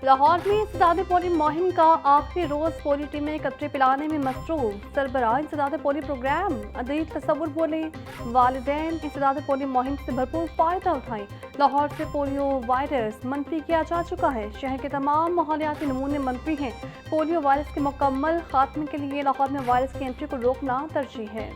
लाहौर में इंसदाद पोलियो मुहिम का आखिरी रोज पोलियो टीमें कतरे पिलाने में मसरूफ। सरबराह इंसदाद पोलियो प्रोग्राम अदील तसव्वुर बोले, वालिदैन इंसदाद पोलियो मुहिम से भरपूर फायदा उठाएं। लाहौर से पोलियो वायरस मनफी किया जा चुका है। शहर के तमाम माहौलियाती नमूने मनफी हैं। पोलियो वायरस के मुकम्मल खात्मे के लिए लाहौर में वायरस की एंट्री को रोकना तरजीह है।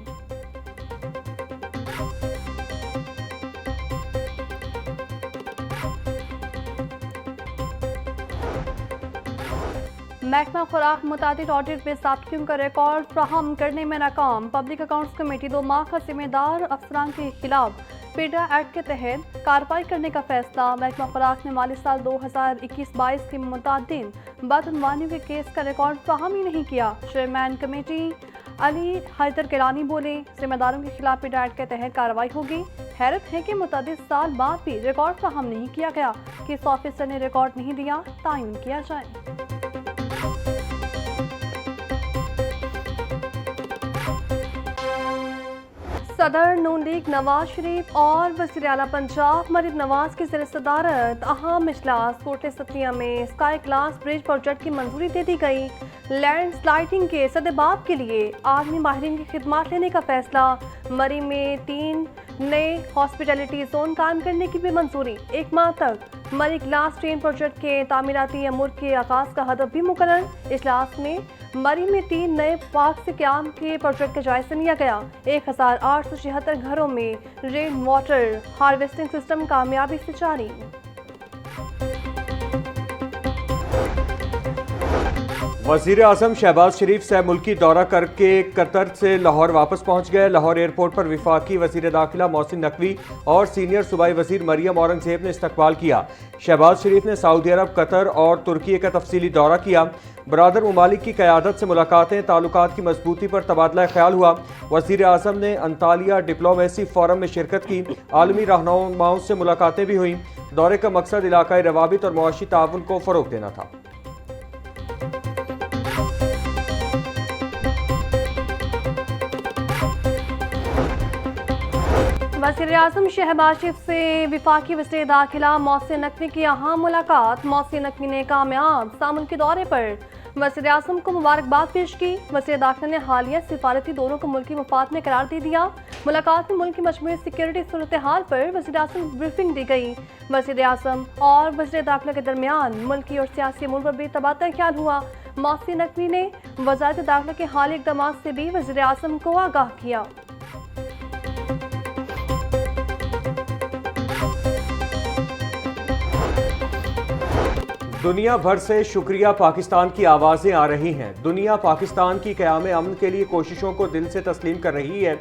महकमा खुराक मुताबिक ऑडिट में ज़ाब्तियों का रिकॉर्ड फ्राहम करने में नाकाम। पब्लिक अकाउंट्स कमेटी 2 माह का जिम्मेदार अफसरान के खिलाफ पीडा एक्ट के तहत कार्रवाई करने का फैसला। महकमा खुराक ने माली साल 2021-22 के मुतादिन बदअनवानियों के केस का रिकॉर्ड फ्राहम ही नहीं किया। चेयरमैन कमेटी अली हैदर गिलानी बोले, जिम्मेदारों के खिलाफ पीडा एक्ट के तहत कार्रवाई होगी। हैरत है कि मुतादिद साल बाद भी रिकॉर्ड फ्राहम नहीं किया गया। किस ऑफिसर ने रिकॉर्ड नहीं दिया, तायुन किया जाए। सदर नून लीग नवाज शरीफ और वज़ीर आला पंजाब मरीम नवाज की ज़ेर सदारत अहम इजलास कोटले सतिया में स्काई ग्लास ब्रिज प्रोजेक्ट की मंजूरी दे दी गई। लैंड स्लाइडिंग के सदेबाब के लिए आर्मी माहिरीन की खिदमात लेने का फैसला। मरी में 3 नए हॉस्पिटलिटी जोन कायम करने की भी मंजूरी। 1 माह तक मरी ग्लास ट्रेन प्रोजेक्ट के तामीराती अमूर के आगाज का हदफ भी मुकर्रर। इजलास में मरी में 3 नए पार्क से क्याम के प्रोजेक्ट का जायजा लिया गया। 1876 घरों में रेन वाटर हार्वेस्टिंग सिस्टम कामयाबी से जारी। वज़ीर आज़म शहबाज शरीफ सह मुल्की दौरा करके कतर से लाहौर वापस पहुंच गए। लाहौर एयरपोर्ट पर वफाकी वज़ीर दाखिला मोहसिन नकवी और सीनियर सूबाई वज़ीर मरियम औरंगज़ेब ने इस्तकबाल किया। शहबाज शरीफ ने सऊदी अरब, कतर और तुर्की का तफसीली दौरा किया। बरादर ममालिक की क़यादत से मुलाकातें, ताल्लुकात की मजबूती पर तबादला ख्याल हुआ। वज़ीर आज़म ने अंतालिया डिप्लोमेसी फोरम में शिरकत की। आलमी रहनुमाओं से मुलाकातें भी हुई। दौरे का मकसद इलाकाई रवाबित और मुआशी ताउन को फ़रोग़ देना था। वज़ीर आज़म शहबाज शरीफ से वफाकी वज़ीर दाखिला मोहसिन नकवी की अहम मुलाकात। मोहसिन नकवी ने कामयाब सामुल के दौरे पर वज़ीर आज़म को मुबारकबाद पेश की। वज़ीर दाखिला ने हालिया सिफारती दौरों को मुल्की मफाद में करार दे दिया। मुलाकात में मुल्क की मजमूई सिक्योरिटी सूरत हाल पर वज़ीर आज़म को ब्रीफिंग दी गई। वज़ीर आज़म और वज़ीर दाखिला के दरमियान मुल्की और सियासी अमूर पर भी तबादला ख्याल हुआ। मोहसिन नकवी ने वज़ारत दाखिला के हालिया इक़दाम से भी वज़ीर आज़म को आगाह किया। दुनिया भर से शुक्रिया पाकिस्तान की आवाज़ें आ रही हैं। दुनिया पाकिस्तान की क़याम अमन के लिए कोशिशों को दिल से तस्लीम कर रही है।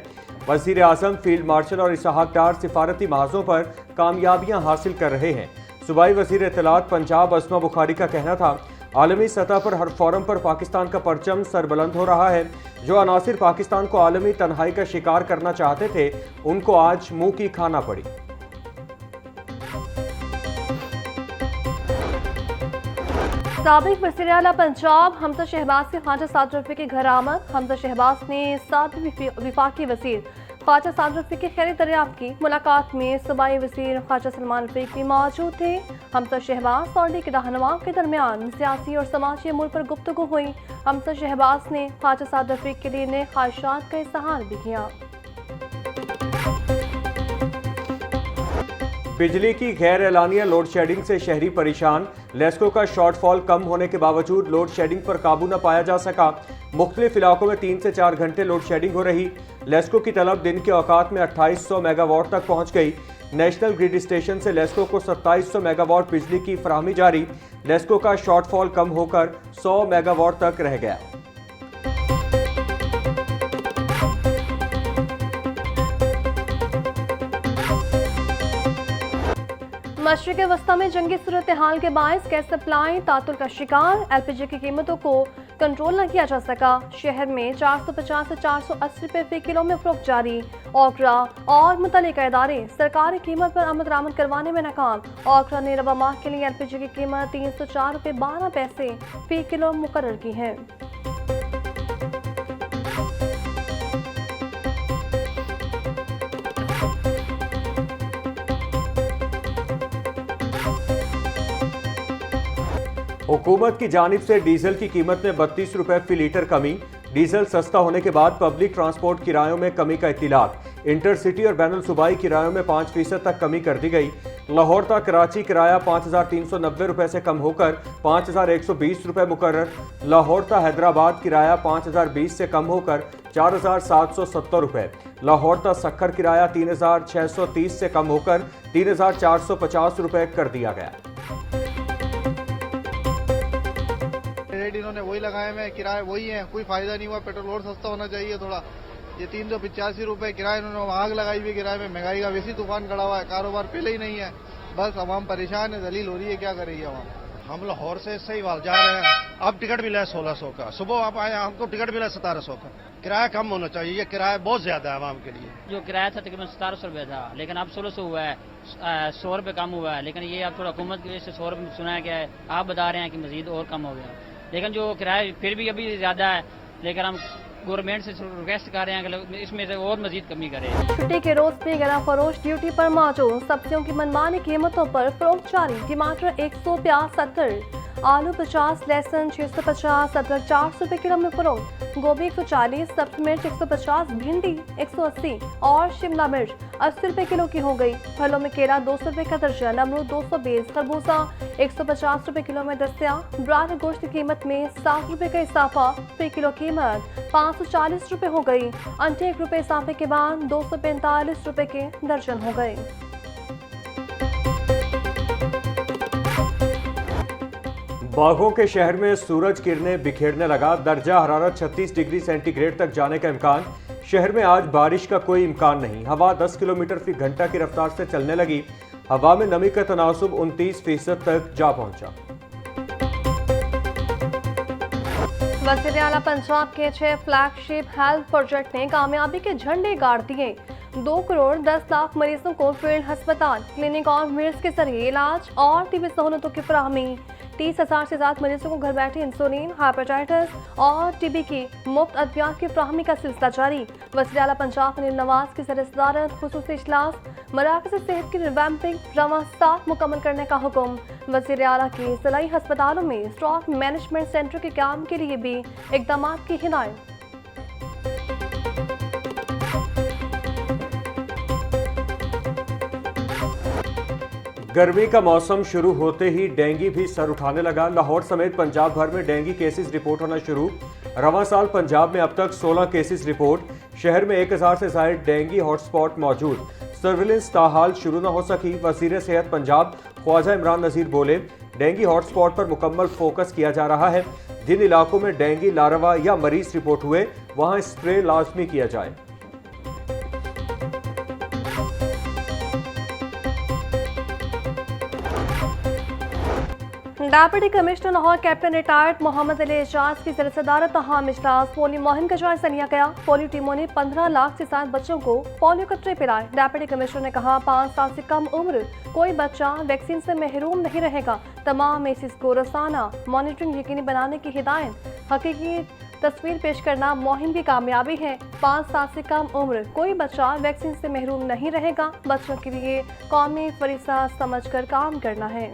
वज़ीर आज़म, फील्ड मार्शल और इसहाक डार सिफारती महाजों पर कामयाबियां हासिल कर रहे हैं। सूबाई वज़ीर इत्तलात पंजाब अस्मा बुखारी का कहना था, आलमी सतह पर हर फोरम पर पाकिस्तान का परचम सरबुलंद हो रहा है। जो अनासिर पाकिस्तान को आलमी तन्हाई का शिकार करना चाहते थे, उनको आज मुँह की खाना पड़ी। साबिक वज़ीर आला पंजाब हमजा शहबाज के ख्वाजा साद रफ़ी के घर आमद। हमजा शहबाज ने साबिक वफाकी वज़ीर ख्वाजा साद रफ़ी की खैर दरियाफ्त की। मुलाकात में सूबाई वज़ीर ख्वाजा सलमान रफ़ीक भी मौजूद थे। हमजा शहबाज और लीग रहनुमाओं के दरमियान सियासी और समाजी अमूर पर गुफ्तगू हुई। हमजा शहबाज ने ख्वाजा साद रफ़ीक के लिए नए ख्वाहिशात का इज़हार भी किया। बिजली की गैर एलानिया लोड शेडिंग से शहरी परेशान। लेस्को का शॉर्टफॉल कम होने के बावजूद लोड शेडिंग पर काबू न पाया जा सका। मुख्तलिफ इलाकों में 3 से 4 घंटे लोड शेडिंग हो रही। लेस्को की तलब दिन के औकात में 2800 मेगावाट तक पहुंच गई। नेशनल ग्रिड स्टेशन से लेस्को को 2700 मेगावाट बिजली की फराहमी जारी। लेस्को का शॉर्टफॉल कम होकर 100 मेगावाट तक रह गया। मशरिक़ वस्ता में जंगी सूरत हाल के बायस गैस सप्लाई तातुल का शिकार। LPG की कीमतों को कंट्रोल न किया जा सका। शहर में 450 से 480 रुपये फी किलो में फ़रोख्त जारी। ओकरा और मुतल्लिका इदारे सरकारी कीमत पर आमद दरामद करवाने में नाकाम। ओकरा ने रबा माह के लिए LPG की कीमत 304 रुपये 12 पैसे फी किलो मुकर्रर की है। हुकूमत की जानिब से डीजल की कीमत में 32 रुपए फी लीटर कमी। डीजल सस्ता होने के बाद पब्लिक ट्रांसपोर्ट किरायों में कमी का इत्तिलाक। इंटरसिटी और बैनुल सूबाई किरायों में 5% तक कमी कर दी गई। लाहौर तक कराची किराया 5,390 रुपए से कम होकर 5,120 रुपए मुकर्रर। लाहौर तक हैदराबाद किराया 5,020 से कम होकर 4,770 रुपए। लाहौर तक सक्खर किराया 3,630 से कम होकर 3,450 रुपए कर दिया गया। रेट इन्होंने वही लगाए हुए हैं, किराए वही हैं, कोई फायदा नहीं हुआ। पेट्रोल और सस्ता होना चाहिए थोड़ा। ये 385 रुपए किराए इन्होंने आग लगाई हुई किराए में। महंगाई का वैसी तूफान खड़ा हुआ है, कारोबार पहले ही नहीं है। बस आवाम परेशान है, दलील हो रही है, क्या करेगी आवाम। हम लाहौर से सही वाल जा रहे हैं, अब टिकट मिला है 1600 का। सुबह आप आए, हमको टिकट मिला 1700 का। किराया कम होना चाहिए, ये किराया बहुत ज्यादा है आवाम के लिए। जो किराया था तकरीबन 1700 रुपये था, लेकिन अब 1600 हुआ है, 100 रुपये कम हुआ है। लेकिन ये अब थोड़ा हुकूमत की वजह से 100 रुपये सुनाया गया है। आप बता रहे हैं कि मजीद और कम हो गया, लेकिन जो किराया फिर भी अभी ज्यादा है। लेकिन हम गवर्नमेंट से रिक्वेस्ट कर रहे हैं कि इसमें से और मजीद कमी करें। छुट्टी के रोज भी गला फरोश ड्यूटी पर मौजूद। सब्जियों की मनमानी कीमतों पर फरोख्त जारी। टमाटर 100, प्याज 70, आलू 50, लहसुन 650, अदरक 400 रुपए किलो में फरोख्त। गोभी 140, सब्ज मिर्च 150, भिंडी 180 और शिमला मिर्च 80 रुपए किलो की हो गई। फलों में केला 200 रुपए का दर्जन, अमरूद 220, खरबूजा 150 रुपए किलो में दस्तियाब। ब्रायलर गोश्त की कीमत में 7 रुपए का इजाफा, प्रति किलो कीमत 540 रुपए हो गई। अंडे 1 रुपए इजाफे के बाद 245 रुपए के दर्जन हो गए। बाघों के शहर में सूरज किरणें बिखेरने लगा। दर्जा हरारत 36 डिग्री सेंटीग्रेड तक जाने का इम्कान। शहर में आज बारिश का कोई इम्कान नहीं। हवा 10 किलोमीटर फी घंटा की रफ्तार से चलने लगी। हवा में नमी का तनासुब 29% तक जा पहुंचा। वज़ीर आला पंजाब के 6 फ्लैगशिप हेल्थ प्रोजेक्ट ने कामयाबी के झंडे गाड़ दिए। 2 करोड़ 10 लाख मरीजों को फील्ड अस्पताल, क्लिनिक और व्हील्स के जरिए इलाज और टीबी सहूलतों की फराहमी। 30,000 से ज्यादा मरीजों को घर बैठे इंसुलिन, हाइपेटाइटिस और टीबी की मुफ्त अद्वियात की फराहमी का सिलसिला जारी। वज़ीर आला पंजाब मरीम नवाज की ज़र-ए-सदारत खुसूसी इजलास। मराकज़ सेहत की रिवैम्पिंग रवां साल मुकम्मल करने का हुक्म। वज़ीर आला की ज़िलाई अस्पतालों में स्टॉक मैनेजमेंट सेंटर के काम के लिए भी इक़दाम की हिदायत। गर्मी का मौसम शुरू होते ही डेंगू भी सर उठाने लगा। लाहौर समेत पंजाब भर में डेंगू केसेस रिपोर्ट होना शुरू। रवां साल पंजाब में अब तक 16 केसेस रिपोर्ट। शहर में 1000 से ज्यादा डेंगू हॉटस्पॉट मौजूद। सर्विलेंस ताहाल शुरू न हो सकी। वज़ीर सेहत पंजाब ख्वाजा इमरान नज़ीर बोले, डेंगू हॉटस्पॉट पर मुकम्मल फोकस किया जा रहा है। जिन इलाकों में डेंगू लार्वा या मरीज रिपोर्ट हुए वहां स्प्रे लाजमी किया जाए। Deputy commissioner Lahore captain retired Mohammad Ali Ejaz की ज़र-ए-सदारत अहम इजलास। पोलियो मुहिम का जायजा लिया गया। पोलियो टीमों ने 15 लाख से ज्यादा बच्चों को पोलियो कतरे पिलाए। डेप्यूटी कमिश्नर ने कहा, 5 साल से कम उम्र कोई बच्चा वैक्सीन से महरूम नहीं रहेगा। तमाम एसिस को रोजाना मॉनिटरिंग यकीनी बनाने की हिदायत। हकीकी तस्वीर पेश करना मुहिम की कामयाबी है। 5 साल से कम उम्र कोई बच्चा वैक्सीन से महरूम नहीं रहेगा। बच्चों के लिए कौमी फरीसा समझकर काम करना है।